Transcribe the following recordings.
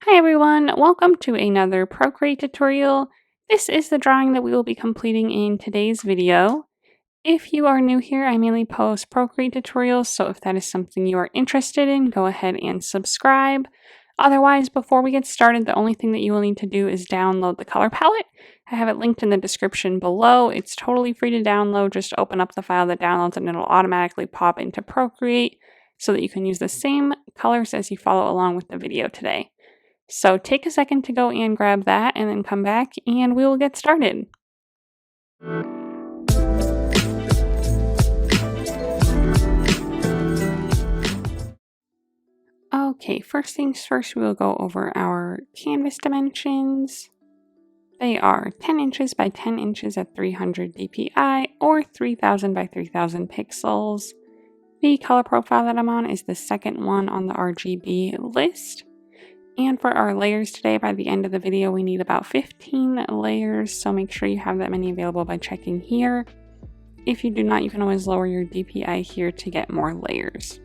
Hi everyone, welcome to another Procreate tutorial. This is the drawing that we will be completing in today's video. If you are new here, I mainly post Procreate tutorials, so if that is something you are interested in, go ahead and subscribe. Otherwise, before we get started, the only thing that you will need to do is download the color palette. I have it linked in the description below. It's totally free to download. Just open up the file that downloads and it'll automatically pop into Procreate so that you can use the same colors as you follow along with the video today. So take a second to go and grab that and then come back and we will get started. Okay, first things first, we will go over our canvas dimensions. They are 10 inches by 10 inches at 300 dpi or 3000 by 3000 pixels. The color profile that I'm on is the second one on the RGB list. And for our layers today, by the end of the video, we need about 15 layers, so make sure you have that many available by checking here. If you do not, you can always lower your DPI here to get more layers.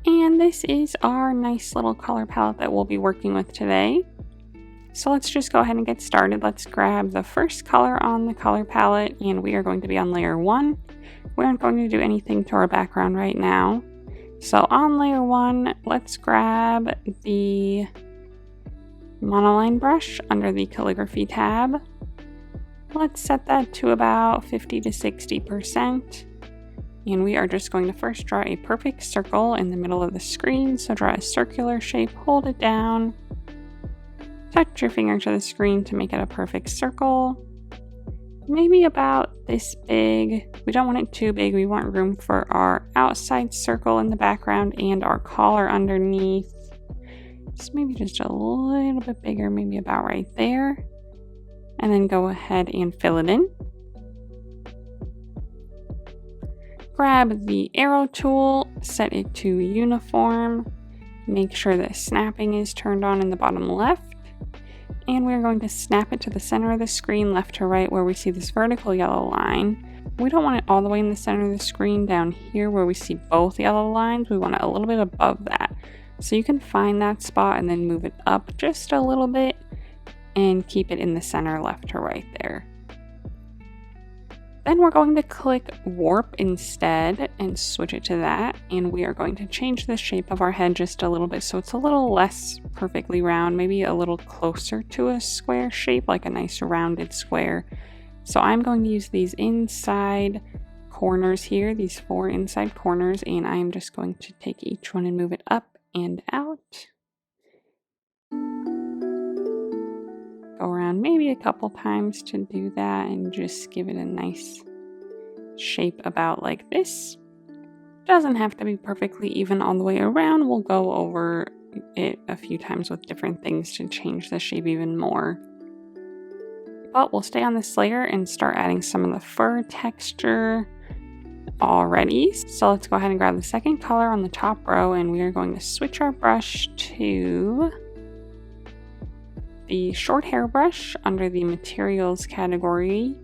And this is our nice little color palette that we'll be working with today. So let's just go ahead and get started. Let's grab the first color on the color palette, and we are going to be on layer 1. We aren't going to do anything to our background right now. So on layer 1, let's grab the monoline brush under the calligraphy tab. Let's set that to about 50 to 60%. And we are just going to first draw a perfect circle in the middle of the screen. So draw a circular shape, hold it down, touch your finger to the screen to make it a perfect circle. Maybe about this big. We don't want it too big. We want room for our outside circle in the background and our collar underneath. So maybe just a little bit bigger, maybe about right there. And then go ahead and fill it in. Grab the arrow tool, set it to uniform. Make sure that snapping is turned on in the bottom left. And we're going to snap it to the center of the screen, left to right, where we see this vertical yellow line. We don't want it all the way in the center of the screen down here where we see both yellow lines. We want it a little bit above that. So you can find that spot and then move it up just a little bit and keep it in the center, left to right there. Then we're going to click warp instead and switch it to that, and we are going to change the shape of our head just a little bit so it's a little less perfectly round, maybe a little closer to a square shape, like a nice rounded square. So I'm going to use these inside corners here, these 4 inside corners, and I'm just going to take each one and move it up and out. Go around maybe a couple times to do that and just give it a nice shape about like this. Doesn't have to be perfectly even all the way around. We'll go over it a few times with different things to change the shape even more. But we'll stay on this layer and start adding some of the fur texture already. So let's go ahead and grab the second color on the top row, and we are going to switch our brush to the short hair brush under the materials category,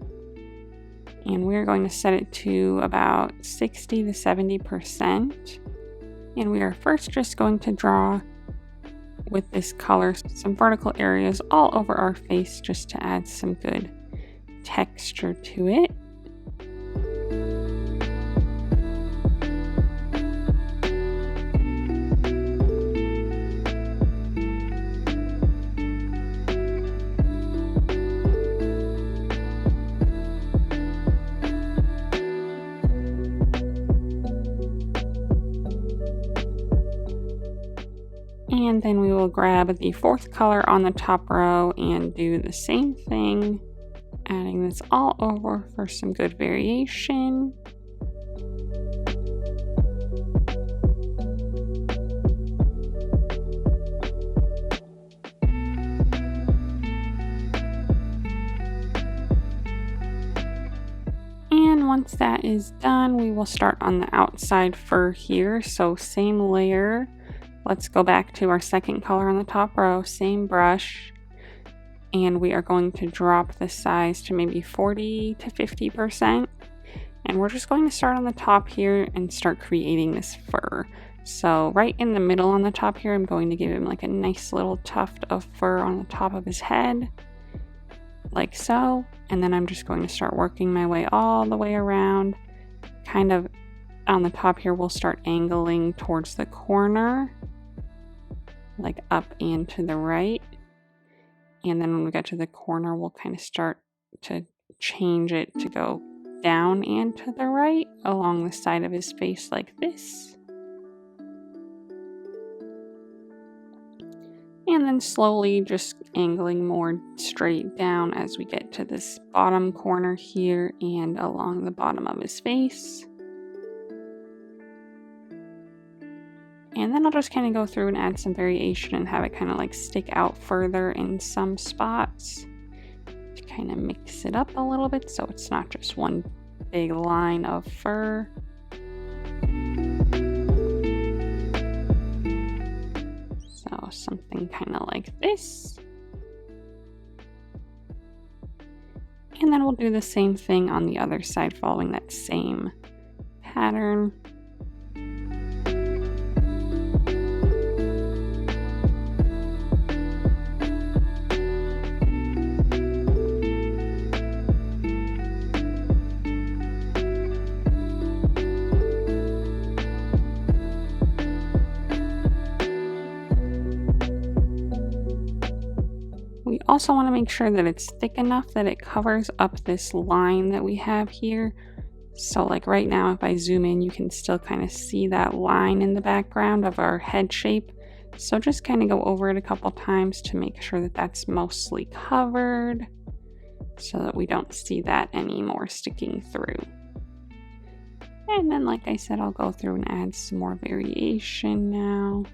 and we're going to set it to about 60 to 70%. And we are first just going to draw with this color some vertical areas all over our face just to add some good texture to it. And then we will grab the fourth color on the top row and do the same thing, adding this all over for some good variation. And once that is done, we will start on the outside fur here. So same layer. Let's go back to our second color on the top row, same brush, and we are going to drop the size to maybe 40 to 50%. And we're just going to start on the top here and start creating this fur. So right in the middle on the top here, I'm going to give him like a nice little tuft of fur on the top of his head, like so. And then I'm just going to start working my way all the way around. Kind of on the top here, we'll start angling towards the corner, like up and to the right. And then when we get to the corner, we'll kind of start to change it to go down and to the right along the side of his face like this. And then slowly just angling more straight down as we get to this bottom corner here and along the bottom of his face. And then I'll just kind of go through and add some variation and have it kind of like stick out further in some spots to kind of mix it up a little bit so it's not just one big line of fur. So something kind of like this. And then we'll do the same thing on the other side following that same pattern. We also want to make sure that it's thick enough that it covers up this line that we have here. So like right now, if I zoom in, you can still kind of see that line in the background of our head shape. So just kind of go over it a couple times to make sure that that's mostly covered so that we don't see that anymore sticking through. And then like I said, I'll go through and add some more variation now.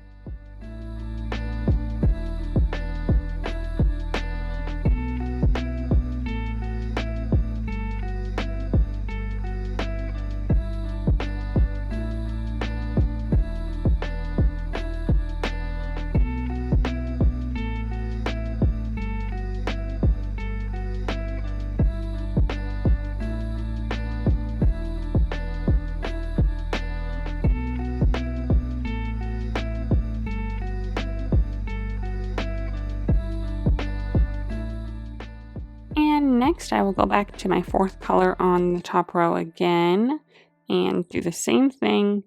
Next, I will go back to my fourth color on the top row again and do the same thing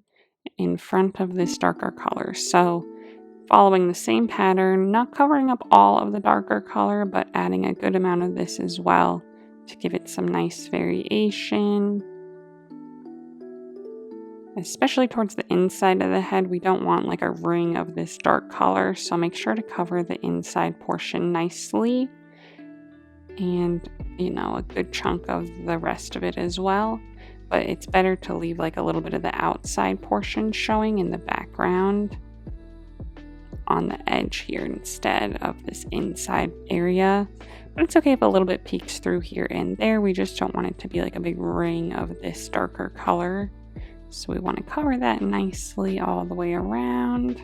in front of this darker color. So following the same pattern, not covering up all of the darker color, but adding a good amount of this as well to give it some nice variation. Especially towards the inside of the head, we don't want like a ring of this dark color, so make sure to cover the inside portion nicely. And you know, a good chunk of the rest of it as well, but it's better to leave like a little bit of the outside portion showing in the background on the edge here instead of this inside area. But it's okay if a little bit peeks through here and there. We just don't want it to be like a big ring of this darker color, so we want to cover that nicely all the way around.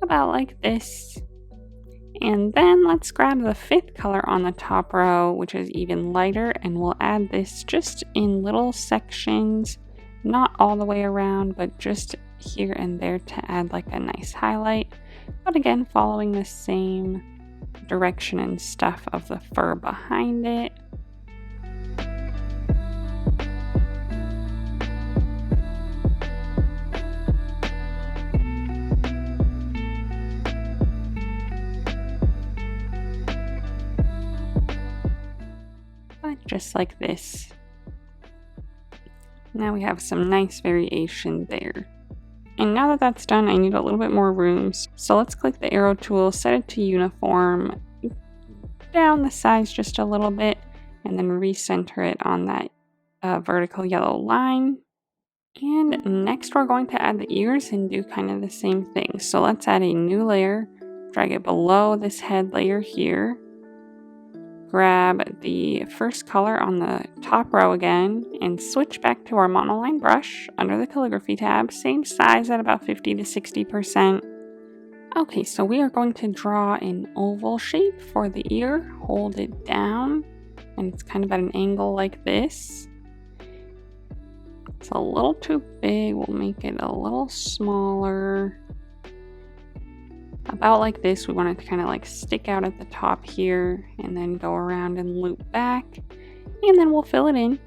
About like this. And then let's grab the fifth color on the top row, which is even lighter, and we'll add this just in little sections, not all the way around, but just here and there to add like a nice highlight. But again, following the same direction and stuff of the fur behind it. Just like this. Now we have some nice variation there. And now that that's done, I need a little bit more room. So let's click the arrow tool, set it to uniform, down the size just a little bit and then recenter it on that vertical yellow line. And next we're going to add the ears and do kind of the same thing. So let's add a new layer, drag it below this head layer here. Grab the first color on the top row again and switch back to our monoline brush under the calligraphy tab, same size at about 50 to 60%. Okay, so we are going to draw an oval shape for the ear. Hold it down and it's kind of at an angle like this. It's a little too big, we'll make it a little smaller. About like this. We want it to kind of like stick out at the top here and then go around and loop back, and then we'll fill it in.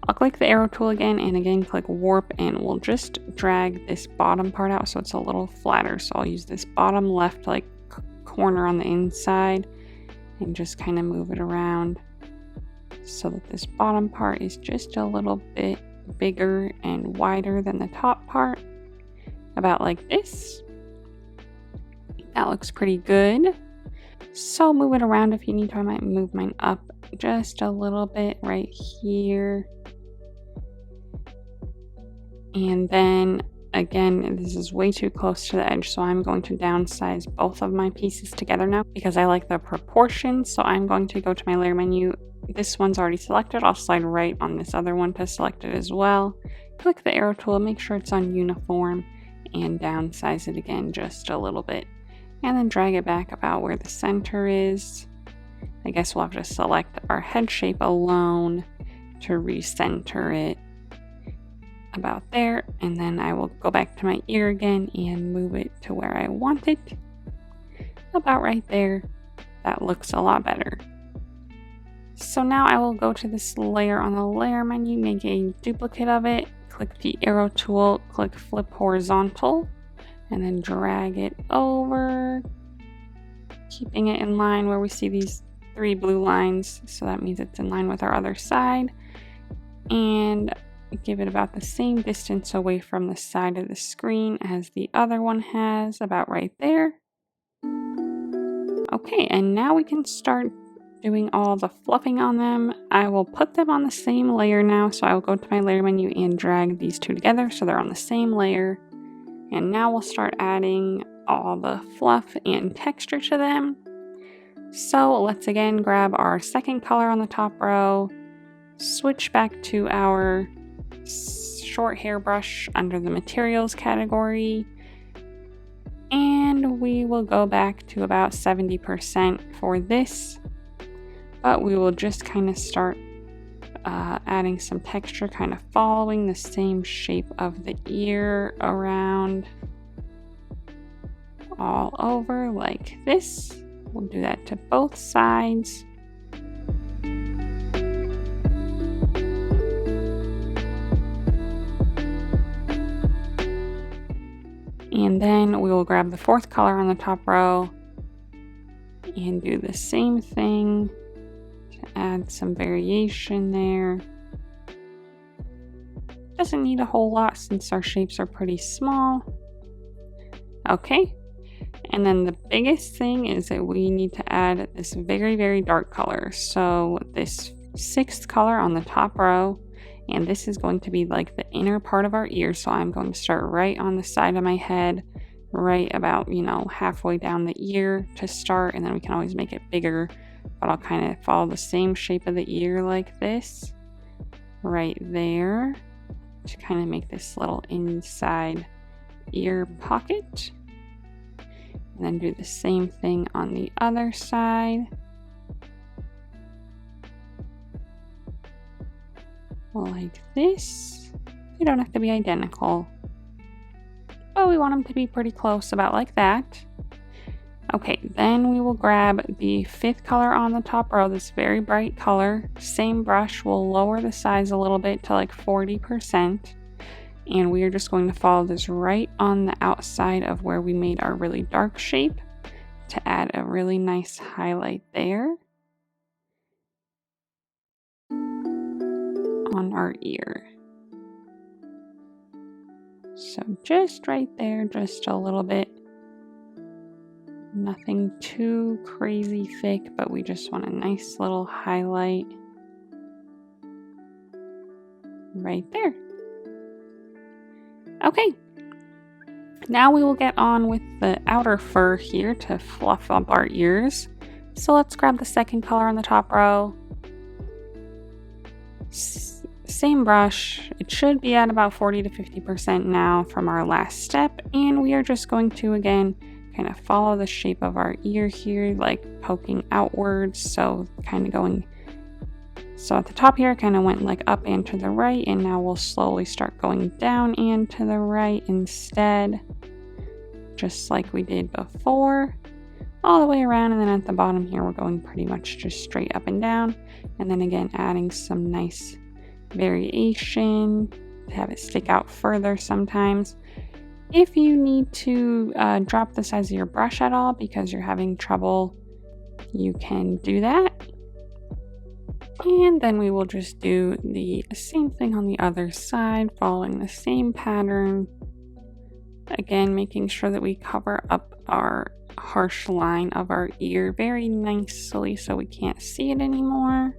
I'll click the arrow tool again and again click warp, and we'll just drag this bottom part out so it's a little flatter. So I'll use this bottom left like corner on the inside and just kind of move it around so that this bottom part is just a little bit bigger and wider than the top part, about like this. That looks pretty good. So move it around if you need to. I might move mine up just a little bit right here. And then again, this is way too close to the edge, so I'm going to downsize both of my pieces together now because I like the proportions. So I'm going to go to my layer menu. This one's already selected. I'll slide right on this other one to select it as well. Click the arrow tool, make sure it's on uniform, and downsize it again just a little bit. And then drag it back about where the center is. I guess we'll have to select our head shape alone to recenter it about there. And then I will go back to my ear again and move it to where I want it. About right there. That looks a lot better. So now I will go to this layer on the layer menu, make a duplicate of it, click the arrow tool, click flip horizontal, and then drag it over, keeping it in line where we see these 3 blue lines. So that means it's in line with our other side. And give it about the same distance away from the side of the screen as the other one has, about right there. Okay, and now we can start doing all the fluffing on them. I will put them on the same layer now. So I will go to my layer menu and drag these two together so they're on the same layer. And now we'll start adding all the fluff and texture to them. So let's again grab our second color on the top row, switch back to our short hairbrush under the materials category, and we will go back to about 70% for this, but we will just kind of start adding some texture, kind of following the same shape of the ear around all over like this. We'll do that to both sides. And then we will grab the fourth color on the top row and do the same thing to add some variation there. Doesn't need a whole lot since our shapes are pretty small. Okay, and then the biggest thing is that we need to add this very, very dark color. So this 6th color on the top row, and this is going to be like the inner part of our ear. So I'm going to start right on the side of my head, right about, halfway down the ear to start, and then we can always make it bigger, but I'll kind of follow the same shape of the ear like this, right there, to kind of make this little inside ear pocket. And then do the same thing on the other side. Like this. They don't have to be identical, but we want them to be pretty close, about like that. Okay, then we will grab the 5th color on the top row, this very bright color. Same brush, we'll lower the size a little bit to like 40%. And we are just going to follow this right on the outside of where we made our really dark shape to add a really nice highlight there on our ear. So just right there, just a little bit. Nothing too crazy thick, but we just want a nice little highlight right there. Okay, now we will get on with the outer fur here to fluff up our ears. So let's grab the second color on the top row. Same brush. It should be at about 40 to 50% now from our last step, and we are just going to again kind of follow the shape of our ear here, like poking outwards. So kind of going, so at the top here kind of went like up and to the right, and now we'll slowly start going down and to the right instead, just like we did before, all the way around. And then at the bottom here we're going pretty much just straight up and down, and then again adding some nice variation to have it stick out further sometimes. If you need to drop the size of your brush at all because you're having trouble, you can do that. And then we will just do the same thing on the other side, following the same pattern. Again, making sure that we cover up our harsh line of our ear very nicely so we can't see it anymore.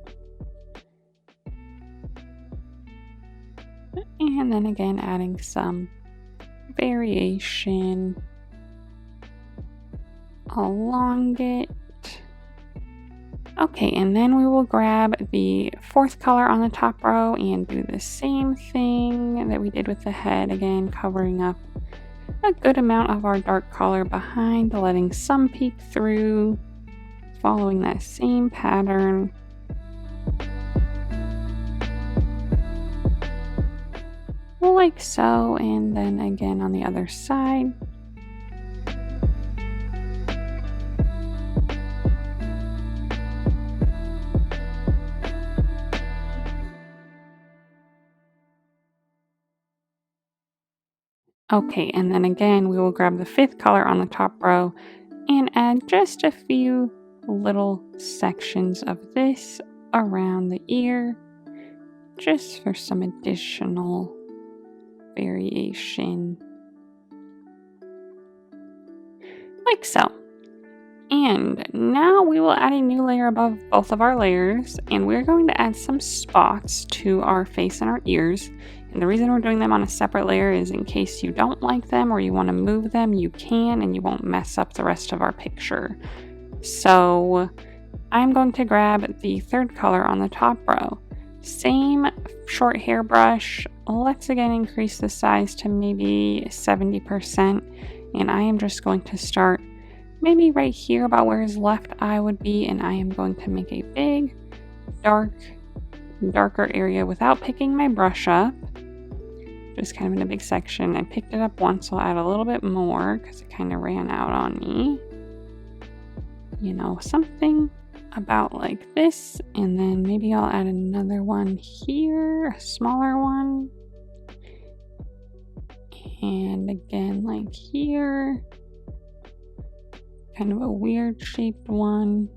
And then again, adding some variation along it. Okay, and then we will grab the fourth color on the top row and do the same thing that we did with the head, again covering up a good amount of our dark color behind, letting some peek through, following that same pattern. Like so, and then again on the other side. Okay, and then again we will grab the fifth color on the top row and add just a few little sections of this around the ear, just for some additional variation, like so. And now we will add a new layer above both of our layers, and we're going to add some spots to our face and our ears. And the reason we're doing them on a separate layer is in case you don't like them or you want to move them, you can, and you won't mess up the rest of our picture. So I'm going to grab the third color on the top row. Same short hairbrush. Let's again increase the size to maybe 70%, and I am just going to start maybe right here about where his left eye would be, and I am going to make a big darker area without picking my brush up, just kind of in a big section. I picked it up once, so I'll add a little bit more because it kind of ran out on me, you know, something about like this. And then maybe I'll add another one here, a smaller one, and again like here, kind of a weird shaped one,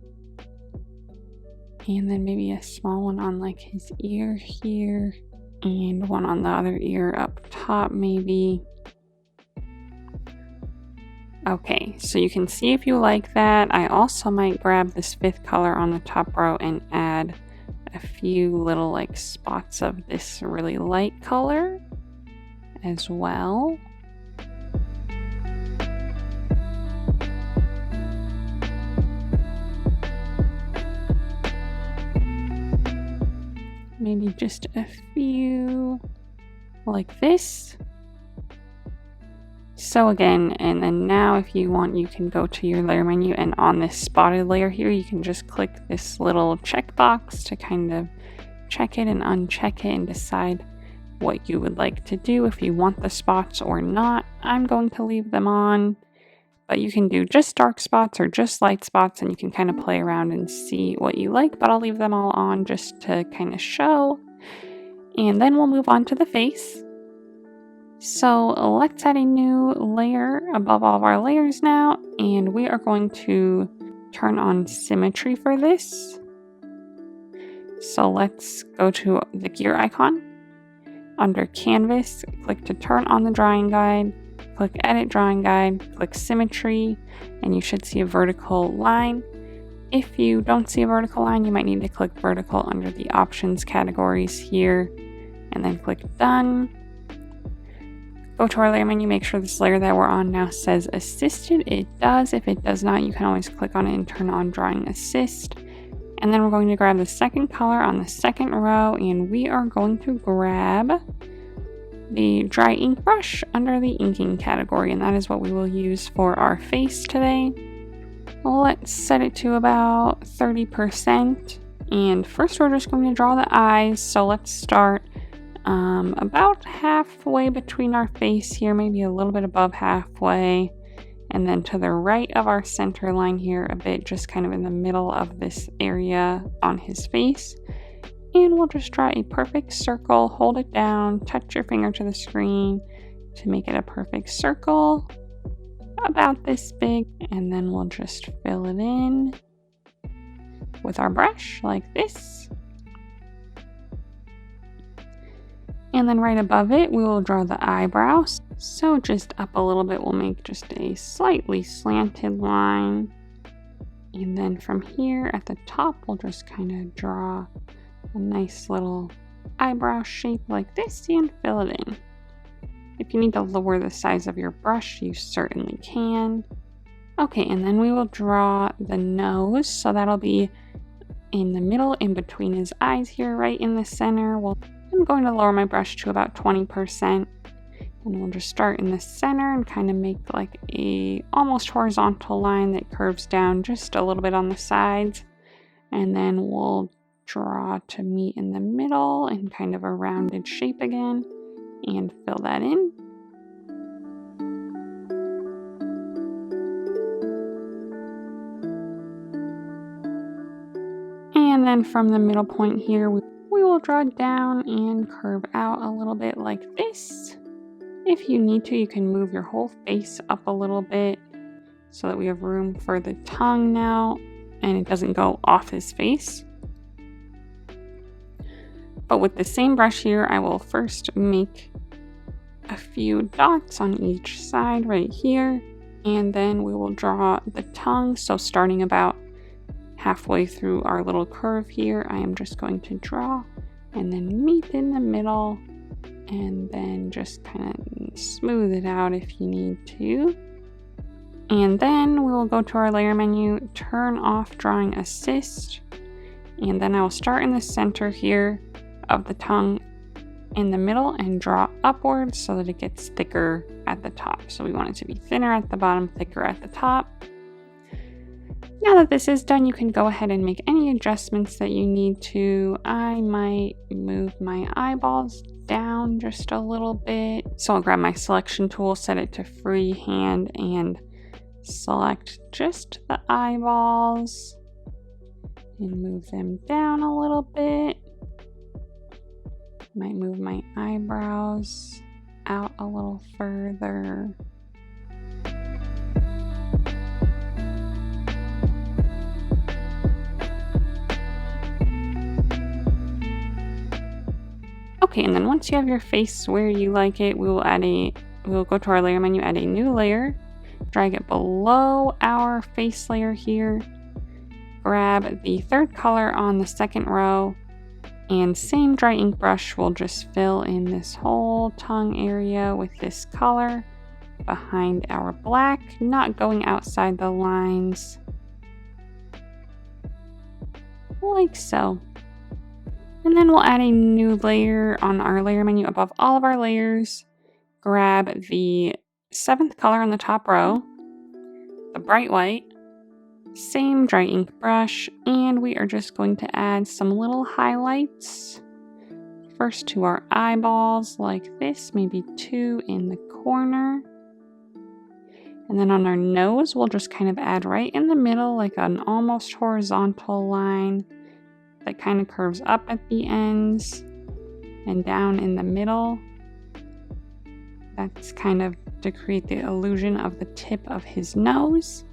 and then maybe a small one on like his ear here, and one on the other ear up top maybe. Okay, so you can see if you like that. I also might grab this fifth color on the top row and add a few little like spots of this really light color as well. Maybe just a few like this. So again, and then now if you want, you can go to your layer menu, and on this spotted layer here, you can just click this little checkbox to kind of check it and uncheck it and decide what you would like to do, if you want the spots or not. I'm going to leave them on, but you can do just dark spots or just light spots, and you can kind of play around and see what you like, but I'll leave them all on just to kind of show. And then we'll move on to the face. So let's add a new layer above all of our layers now, and we are going to turn on symmetry for this. So let's go to the gear icon. Under canvas, click to turn on the drawing guide, click Edit Drawing Guide, click Symmetry, and you should see a vertical line. If you don't see a vertical line, you might need to click vertical under the options categories here, and then click Done. Go to our layer menu, make sure this layer that we're on now says Assisted. It does. If it does not, you can always click on it and turn on Drawing Assist. And then we're going to grab the second color on the second row, and we are going to grab the dry ink brush under the inking category, and that is what we will use for our face today. Let's set it to about 30%, and first we're just going to draw the eyes. So let's start about halfway between our face here, maybe a little bit above halfway, and then to the right of our center line here a bit, just kind of in the middle of this area on his face. And we'll just draw a perfect circle, hold it down, touch your finger to the screen to make it a perfect circle about this big, and then we'll just fill it in with our brush like this. And then right above it, we will draw the eyebrows. So just up a little bit, we'll make just a slightly slanted line. And then from here at the top, we'll just kind of draw a nice little eyebrow shape like this and fill it in. If you need to lower the size of your brush, you certainly can. Okay, and then we will draw the nose. So that'll be in the middle, in between his eyes here, right in the center. I'm going to lower my brush to about 20%. And we'll just start in the center and kind of make like a almost horizontal line that curves down just a little bit on the sides. And then we'll draw to meet in the middle in kind of a rounded shape again and fill that in. And then from the middle point here, we will draw down and curve out a little bit like this. If you need to, you can move your whole face up a little bit so that we have room for the tongue now and it doesn't go off his face. But with the same brush here, I will first make a few dots on each side right here, and then we will draw the tongue. So starting about halfway through our little curve here, I am just going to draw and then meet in the middle, and then just kind of smooth it out if you need to. And then we will go to our layer menu, turn off Drawing Assist, and then I will start in the center here of the tongue in the middle and draw upwards so that it gets thicker at the top. So we want it to be thinner at the bottom, thicker at the top. Now that this is done, you can go ahead and make any adjustments that you need to. I might move my eyeballs down just a little bit. So I'll grab my selection tool, set it to freehand, and select just the eyeballs and move them down a little bit. Might move my eyebrows out a little further. Okay, and then once you have your face where you like it, we will go to our layer menu, add a new layer, drag it below our face layer here, grab the third color on the second row, and same dry ink brush, we'll just fill in this whole tongue area with this color behind our black, not going outside the lines, like so. And then we'll add a new layer on our layer menu above all of our layers, grab the 7th color on the top row, the bright white, same dry ink brush, and we are just going to add some little highlights. First to our eyeballs like this, maybe 2 in the corner. And then on our nose, we'll just kind of add right in the middle, like an almost horizontal line that kind of curves up at the ends and down in the middle. That's kind of to create the illusion of the tip of his nose.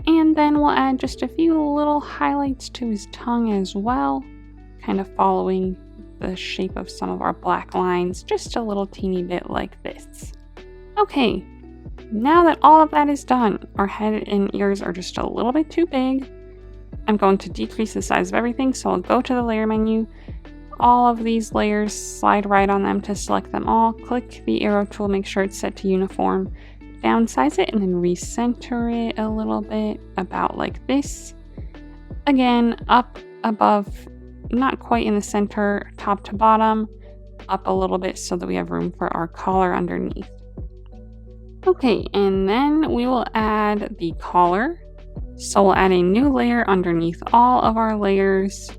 And then we'll add just a few little highlights to his tongue as well, kind of following the shape of some of our black lines just a little teeny bit like this. Okay, now that all of that is done, our head and ears are just a little bit too big. I'm going to decrease the size of everything, so I'll go to the layer menu. All of these layers, slide right on them to select them all. Click the arrow tool, make sure it's set to uniform. Downsize it and then recenter it a little bit, about like this. Again, up, above, not quite in the center, top to bottom, up a little bit so that we have room for our collar underneath. Okay, and then we will add the collar. So we'll add a new layer underneath all of our layers.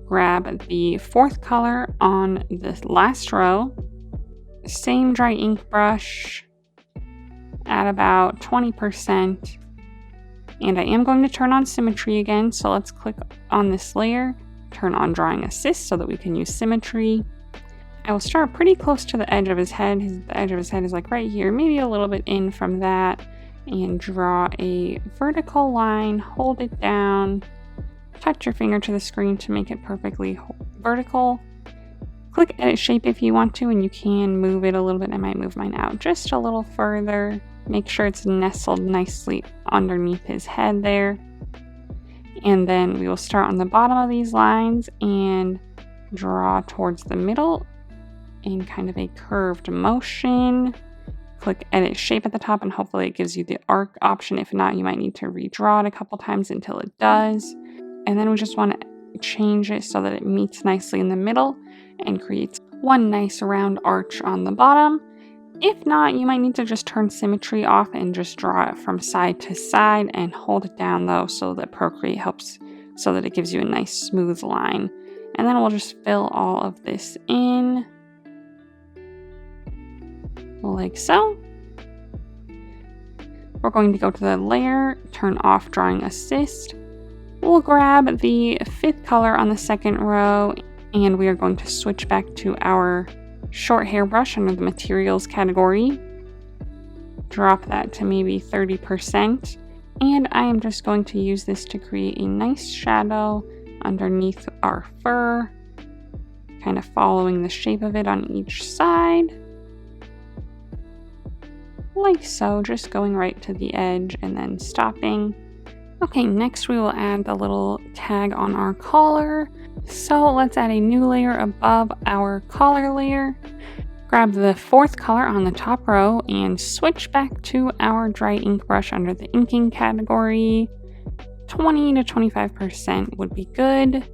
Grab the fourth color on the last row. Same dry ink brush at about 20%. And I am going to turn on Symmetry again, so let's click on this layer, turn on Drawing Assist so that we can use Symmetry. I will start pretty close to the edge of his head. The edge of his head is like right here, maybe a little bit in from that, and draw a vertical line, hold it down, touch your finger to the screen to make it perfectly vertical. Click Edit Shape if you want to, and you can move it a little bit. I might move mine out just a little further. Make sure it's nestled nicely underneath his head there. And then we will start on the bottom of these lines and draw towards the middle in kind of a curved motion. Click Edit Shape at the top, and hopefully it gives you the arc option. If not, you might need to redraw it a couple times until it does. And then we just want to change it so that it meets nicely in the middle and creates one nice round arch on the bottom. If not, you might need to just turn Symmetry off and just draw it from side to side and hold it down though, so that Procreate helps, so that it gives you a nice smooth line. And then we'll just fill all of this in like so. We're going to go to the layer, turn off Drawing Assist. We'll grab the fifth color on the second row, and we are going to switch back to our short hairbrush under the materials category. Drop that to maybe 30%. And I am just going to use this to create a nice shadow underneath our fur, kind of following the shape of it on each side. Like so, just going right to the edge and then stopping. Okay, next we will add the little tag on our collar. So let's add a new layer above our collar layer. Grab the fourth color on the top row and switch back to our dry ink brush under the inking category. 20 to 25% would be good.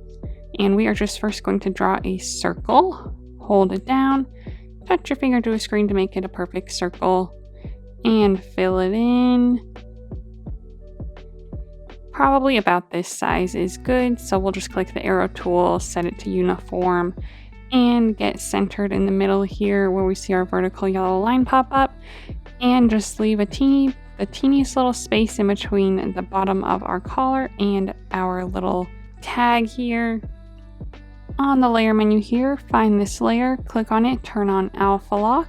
And we are just first going to draw a circle. Hold it down, touch your finger to a screen to make it a perfect circle, and fill it in. Probably about this size is good, so we'll just click the arrow tool, set it to uniform, and get centered in the middle here where we see our vertical yellow line pop up, and just leave the teeniest little space in between the bottom of our collar and our little tag here. On the layer menu here, find this layer, click on it, turn on alpha lock,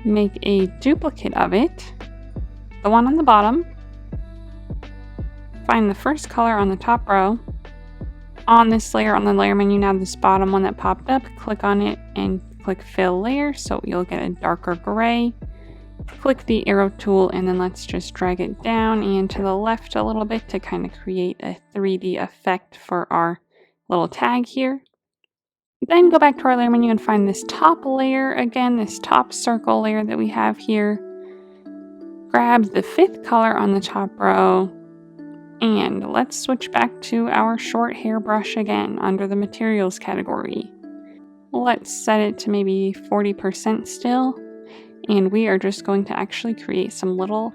make a duplicate of it, the one on the bottom. Find the first color on the top row. On this layer on the layer menu, now this bottom one that popped up, click on it and click fill layer so you'll get a darker gray. Click the arrow tool and then let's just drag it down and to the left a little bit to kind of create a 3D effect for our little tag here. Then go back to our layer menu and find this top layer again, this top circle layer that we have here. Grab the fifth color on the top row. And let's switch back to our short hairbrush again under the materials category. Let's set it to maybe 40% still. And we are just going to actually create some little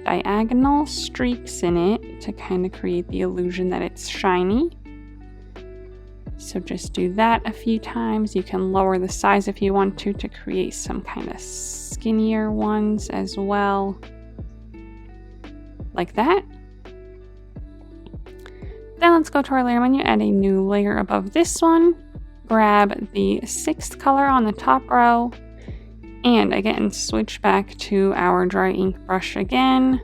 diagonal streaks in it to kind of create the illusion that it's shiny. So just do that a few times. You can lower the size if you want to create some kind of skinnier ones as well. Like that. Then let's go to our layer menu, add a new layer above this one, grab the sixth color on the top row, and again, switch back to our dry ink brush again.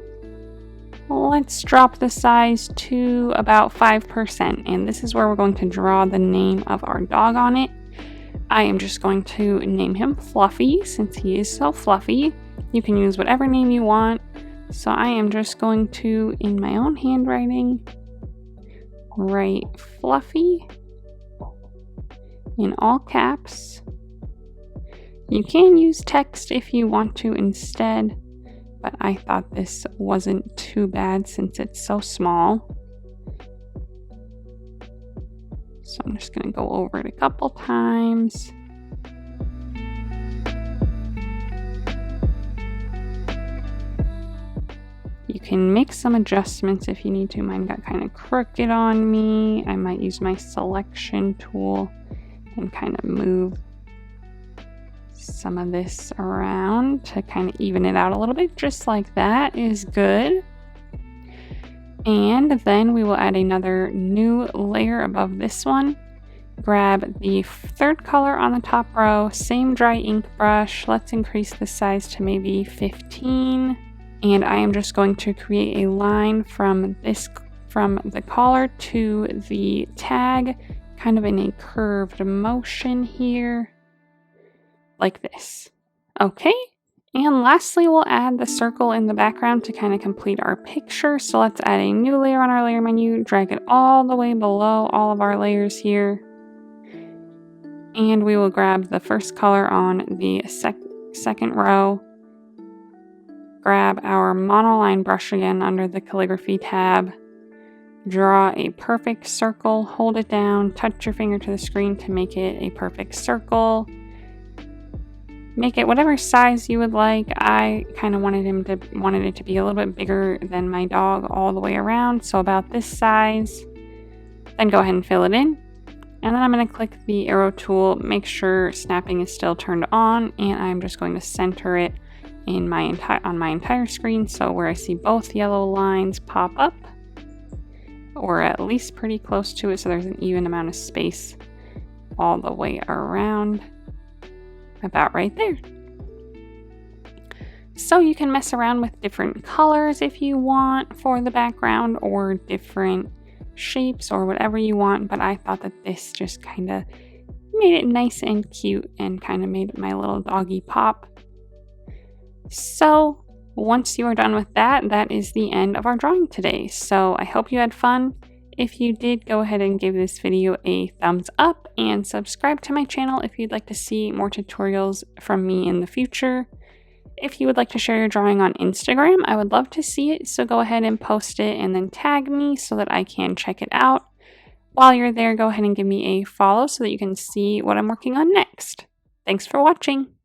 Let's drop the size to about 5%, and this is where we're going to draw the name of our dog on it. I am just going to name him Fluffy since he is so fluffy. You can use whatever name you want. So I am just going to, in my own handwriting, write Fluffy in all caps. You can use text if you want to instead, but I thought this wasn't too bad since it's so small. So I'm just going to go over it a couple times. You can make some adjustments if you need to. Mine got kind of crooked on me. I might use my selection tool and kind of move some of this around to kind of even it out a little bit. Just like that is good. And then we will add another new layer above this one. Grab the third color on the top row, same dry ink brush. Let's increase the size to maybe 15. And I am just going to create a line from the collar to the tag, kind of in a curved motion here, like this. Okay. And lastly, we'll add the circle in the background to kind of complete our picture. So let's add a new layer on our layer menu, drag it all the way below all of our layers here. And we will grab the first color on the second row, grab our monoline brush again under the calligraphy tab, draw a perfect circle, hold it down, touch your finger to the screen to make it a perfect circle. Make it whatever size you would like. I kind of wanted it to be a little bit bigger than my dog all the way around, so about this size. Then go ahead and fill it in. And then I'm going to click the arrow tool, make sure snapping is still turned on, and I'm just going to center it on my entire screen, so where I see both yellow lines pop up, or at least pretty close to it, so there's an even amount of space all the way around. About right there. So you can mess around with different colors if you want for the background, or different shapes or whatever you want, but I thought that this just kind of made it nice and cute and kind of made my little doggy pop. So once you are done with that, that is the end of our drawing today. So I hope you had fun. If you did, go ahead and give this video a thumbs up and subscribe to my channel if you'd like to see more tutorials from me in the future. If you would like to share your drawing on Instagram, I would love to see it, so go ahead and post it and then tag me so that I can check it out. While you're there, go ahead and give me a follow so that you can see what I'm working on next. Thanks for watching!